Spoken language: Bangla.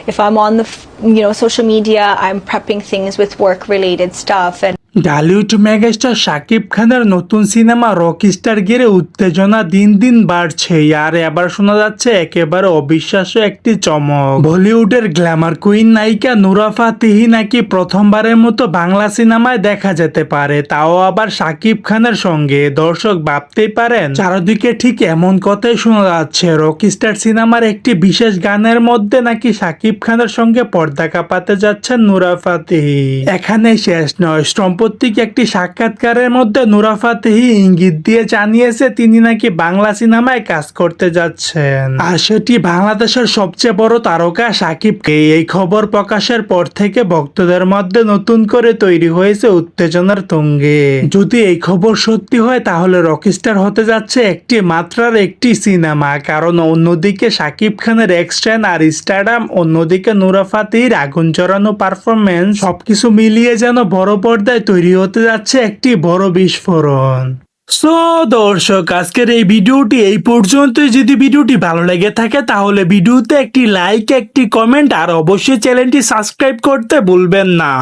if I'm on the social media, I'm prepping things with work related stuff. And Dhallywood megastar Shakib খানের নতুন সিনেমা রকস্টার ঘিরে উত্তেজনা দিন দিন বাড়ছে। আর এবার শোনা যাচ্ছে একেবারে অবিশ্বাস্য একটি চমক। বলিউডের গ্ল্যামার কুইন নায়িকা নুরা ফাতেহি নাকি প্রথমবারের মতো বাংলা সিনেমায় দেখা যেতে পারে, তাও আবার শাকিব খানের সঙ্গে। দর্শক ভাবতেই পারেন চারদিকে ঠিক এমন কথাই শোনা যাচ্ছে। রকস্টার সিনেমার একটি বিশেষ গানের মধ্যে নাকি শাকিব খানের সঙ্গে পর্দা কাঁপাতে যাচ্ছেন নুরা ফাতেহি। এখানে শেষ নয়, সাম্প্রতিক একটি সাক্ষাৎকারের মধ্যে নুরা ফাতেহি ইঙ্গিত দিয়ে জানিয়েছে তিনি নাকি বাংলা সিনেমায় কাজ করতে যাচ্ছেন, আর সেটি বাংলাদেশের সবচেয়ে বড় তারকা শাকিবকে। এই খবর প্রকাশের পর থেকে ভক্তদের মধ্যে নতুন করে তৈরি হয়েছে উত্তেজনার তুঙ্গে। যদি এই খবর সত্যি হয় তাহলে রকস্টার হতে যাচ্ছে একটি মাত্রার একটি সিনেমা, কারণ অন্যদিকে শাকিব খানের এক্সট্রেন আর স্টারডাম, অন্যদিকে নুরা ফাতেহির আগুন জড়ানো পারফরমেন্স, সবকিছু মিলিয়ে যেন বড় পর্দায় তৈরি হতে যাচ্ছে একটি বড় বিস্ফোরণ। সো দর্শক, আজকের এই ভিডিওটি এই পর্যন্তই। যদি ভিডিওটি ভালো লেগে থাকে তাহলে ভিডিওতে একটি লাইক, একটি কমেন্ট আর অবশ্যই চ্যানেলটি সাবস্ক্রাইব করতে ভুলবেন না।